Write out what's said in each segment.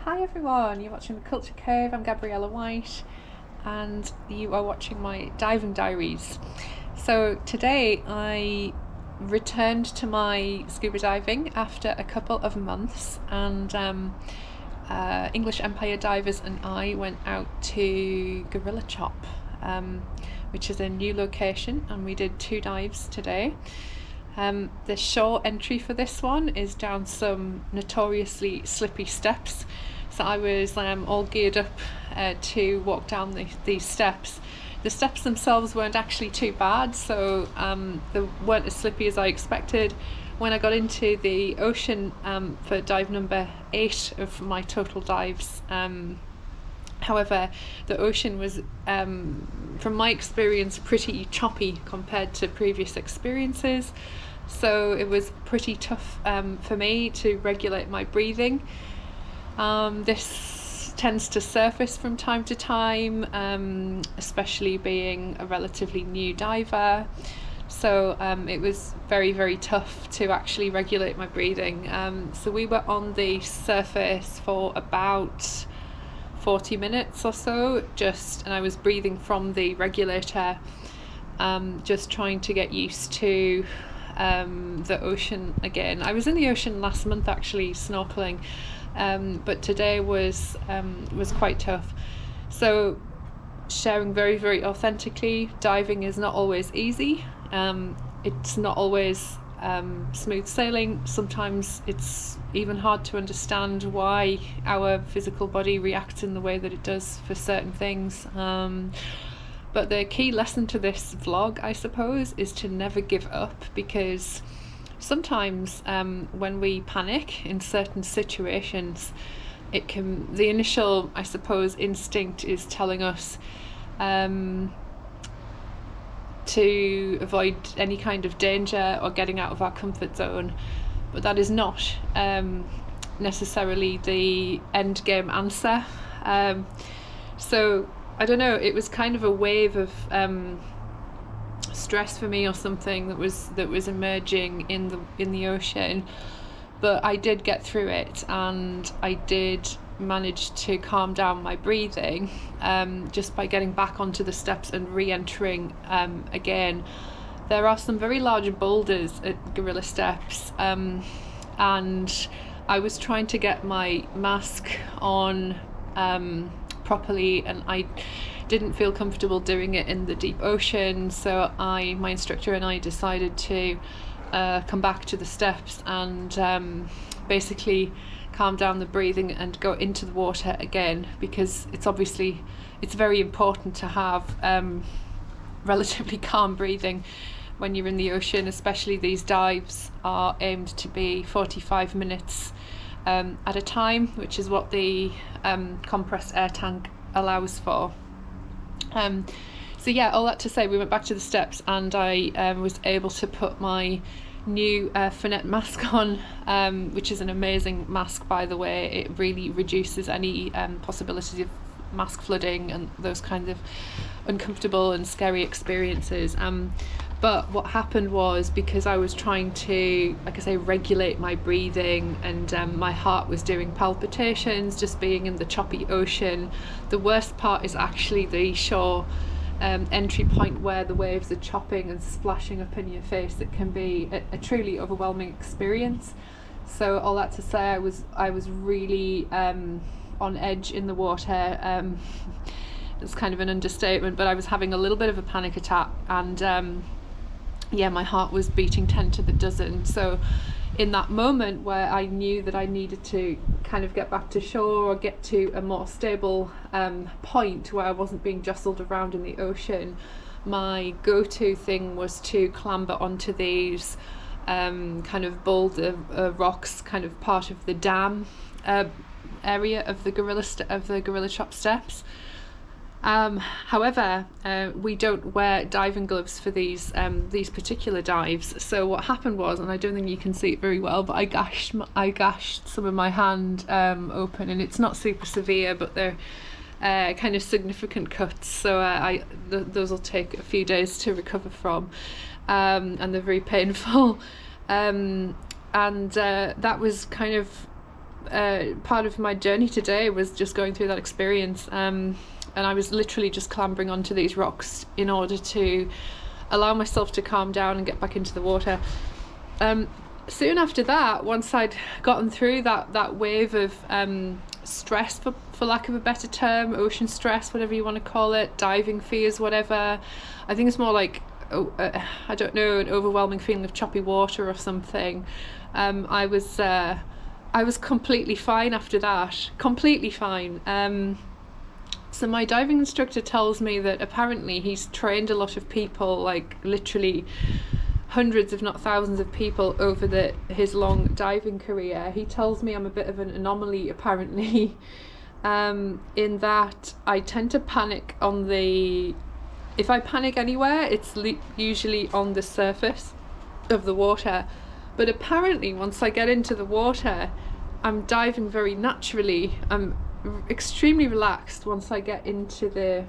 Hi everyone, you're watching The Culture Cave. I'm Gabriella White and you are watching my diving diaries. So today I returned to my scuba diving after a couple of months, and English Empire divers and I went out to Gorilla Chop, which is a new location, and we did 2 dives today. The shore entry for this one is down some notoriously slippy steps, so I was all geared up to walk down these steps. The steps themselves weren't actually too bad, so they weren't as slippy as I expected. When I got into the ocean for dive number 8 of my total dives, however, the ocean was, from my experience, pretty choppy compared to previous experiences. So it was pretty tough for me to regulate my breathing. This tends to surface from time to time, especially being a relatively new diver. So it was very, very tough to actually regulate my breathing. So we were on the surface for about 40 minutes or so, and I was breathing from the regulator, just trying to get used to the ocean again. I was in the ocean last month actually snorkeling, but today was quite tough. So sharing very, very authentically, diving is not always easy. It's not always smooth sailing. Sometimes it's even hard to understand why our physical body reacts in the way that it does for certain things. But the key lesson to this vlog, I suppose, is to never give up, because sometimes when we panic in certain situations, the initial, I suppose, instinct is telling us to avoid any kind of danger or getting out of our comfort zone, but that is not necessarily the end game answer. So I don't know, it was kind of a wave of stress for me or something that was emerging in the ocean, but I did get through it, and I did manage to calm down my breathing just by getting back onto the steps and re-entering again. There are some very large boulders at Gorilla Steps, and I was trying to get my mask on properly, and I didn't feel comfortable doing it in the deep ocean, so my instructor and I decided to come back to the steps and basically calm down the breathing and go into the water again, because it's very important to have relatively calm breathing when you're in the ocean. Especially these dives are aimed to be 45 minutes at a time, which is what the compressed air tank allows for. So yeah, all that to say, we went back to the steps, and I was able to put my new Finette mask on, which is an amazing mask, by the way. It really reduces any possibilities of mask flooding and those kinds of uncomfortable and scary experiences. But what happened was, because I was trying to, like I say, regulate my breathing, and my heart was doing palpitations just being in the choppy ocean. The worst part is actually the shore entry point, where the waves are chopping and splashing up in your face. It can be a truly overwhelming experience. So all that to say, I was really on edge in the water. It's kind of an understatement, but I was having a little bit of a panic attack, and yeah, my heart was beating 10 to the dozen. So in that moment where I knew that I needed to kind of get back to shore, or get to a more stable point where I wasn't being jostled around in the ocean, my go-to thing was to clamber onto these kind of boulder rocks, kind of part of the dam area of the Gorilla Chop steps. However, we don't wear diving gloves for these particular dives. So what happened was, and I don't think you can see it very well, but I gashed some of my hand open, and it's not super severe, but they're kind of significant cuts. So those will take a few days to recover from, and they're very painful. And that was kind of part of my journey today was just going through that experience, and I was literally just clambering onto these rocks in order to allow myself to calm down and get back into the water. Soon after that, once I'd gotten through that wave of stress, for lack of a better term, ocean stress, whatever you want to call it, diving fears, whatever, I think it's more like, I don't know, an overwhelming feeling of choppy water or something. I was completely fine after that, completely fine. So my diving instructor tells me that apparently he's trained a lot of people, like literally hundreds if not thousands of people over his long diving career. He tells me I'm a bit of an anomaly apparently, in that I tend to panic if I panic anywhere, it's usually on the surface of the water. But apparently once I get into the water, I'm diving very naturally. I'm extremely relaxed once I get into the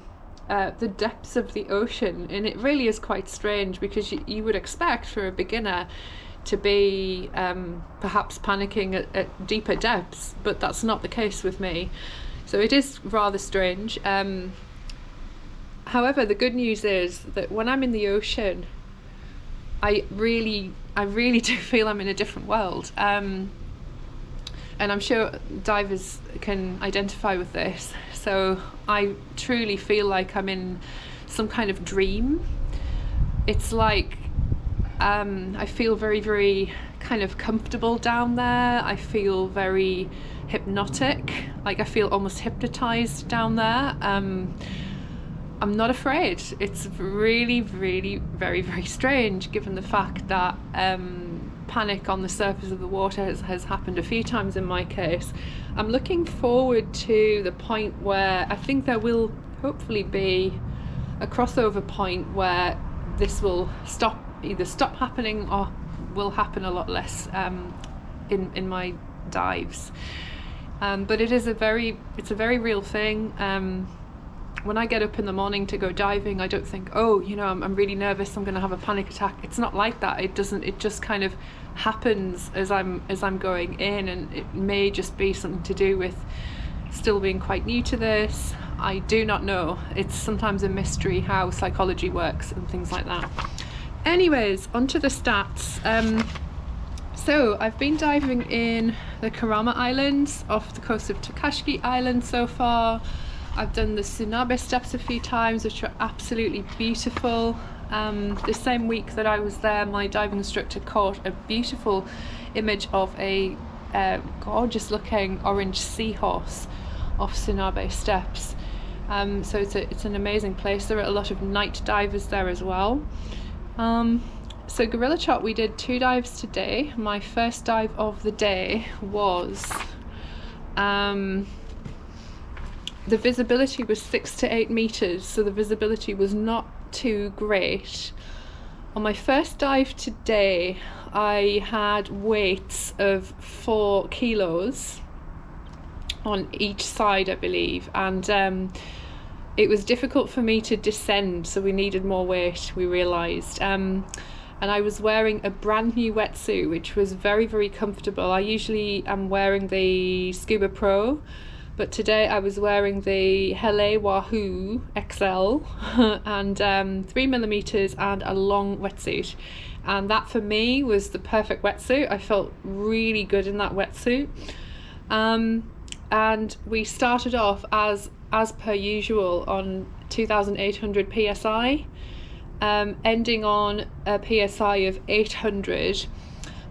depths of the ocean, and it really is quite strange, because you would expect for a beginner to be perhaps panicking at deeper depths, but that's not the case with me. So it is rather strange. However, the good news is that when I'm in the ocean, I really do feel I'm in a different world. And I'm sure divers can identify with this. So I truly feel like I'm in some kind of dream. It's like I feel very, very kind of comfortable down there. I feel very hypnotic, like I feel almost hypnotized down there. I'm not afraid. It's really, really very, very strange, given the fact that panic on the surface of the water has happened a few times in my case. I'm looking forward to the point where I think there will hopefully be a crossover point where this will either stop happening or will happen a lot less in my dives. But it's a very real thing. When I get up in the morning to go diving, I don't think, oh, I'm really nervous, I'm going to have a panic attack. It's not like that. It just kind of happens as I'm going in, and it may just be something to do with still being quite new to this. I do not know. It's sometimes a mystery how psychology works and things like that. Anyways, onto the stats. So I've been diving in the Kurama Islands off the coast of Tokashiki Island so far. I've done the Tsunabe steps a few times, which are absolutely beautiful. The same week that I was there, my diving instructor caught a beautiful image of a gorgeous looking orange seahorse off Tsunabe steps. So it's an amazing place. There are a lot of night divers there as well. So Gorilla Chop, we did 2 dives today. My first dive of the day was the visibility was 6 to 8 meters, so the visibility was not too great. On my first dive today, I had weights of 4 kilos on each side, I believe, and it was difficult for me to descend, so we needed more weight, we realised. And I was wearing a brand new wetsuit, which was very, very comfortable. I usually am wearing the Scuba Pro, but today I was wearing the Hele Wahoo XL and 3mm and a long wetsuit, and that for me was the perfect wetsuit. I felt really good in that wetsuit, and we started off as per usual on 2,800 psi, ending on a psi of 800.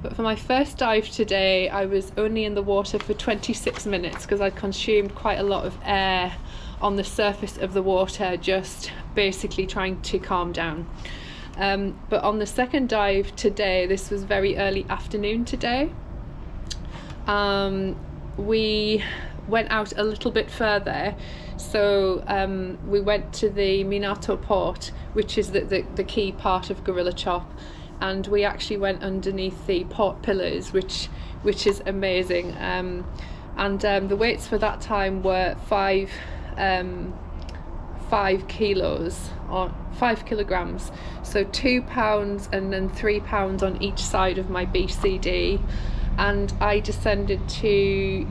But for my first dive today, I was only in the water for 26 minutes because I consumed quite a lot of air on the surface of the water, just basically trying to calm down. But on the second dive today, this was very early afternoon today, we went out a little bit further. So we went to the Minato port, which is the key part of Gorilla Chop, and we actually went underneath the port pillars, which is amazing. And the weights for that time were 5 kilos or 5 kilograms, so 2 pounds and then 3 pounds on each side of my BCD. and I descended to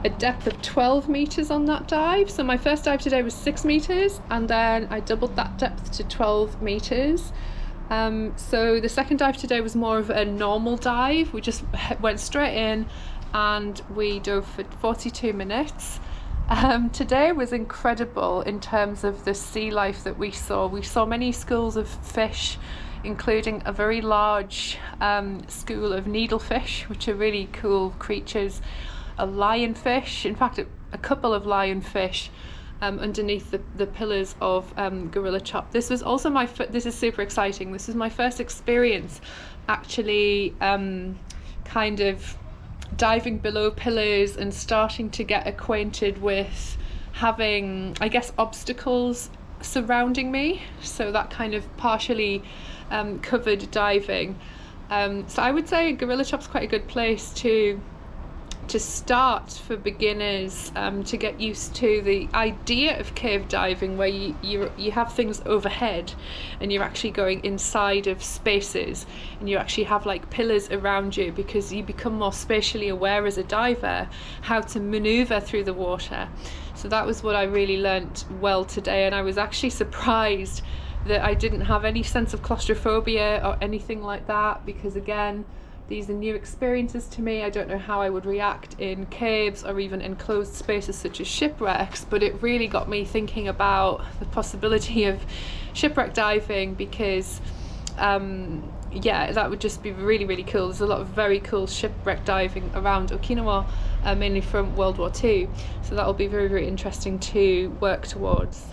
a depth of 12 meters on that dive. So my first dive today was 6 meters, and then I doubled that depth to 12 meters. So the second dive today was more of a normal dive. We just went straight in and we dove for 42 minutes. Today was incredible in terms of the sea life that we saw. We saw many schools of fish, including a very large school of needlefish, which are really cool creatures. A lionfish, in fact a couple of lionfish underneath the pillars of gorilla chop. This was also this is super exciting. This is my first experience actually kind of diving below pillars and starting to get acquainted with having, I guess, obstacles surrounding me, so that kind of partially covered diving. So I would say gorilla chop's quite a good place to start for beginners, to get used to the idea of cave diving, where you have things overhead and you're actually going inside of spaces, and you actually have like pillars around you, because you become more spatially aware as a diver how to maneuver through the water. So that was what I really learnt well today, and I was actually surprised that I didn't have any sense of claustrophobia or anything like that, because again, these are new experiences to me. I don't know how I would react in caves or even enclosed spaces such as shipwrecks, but it really got me thinking about the possibility of shipwreck diving, because yeah, that would just be really, really cool. There's a lot of very cool shipwreck diving around Okinawa, mainly from World War II, so that will be very, very interesting to work towards.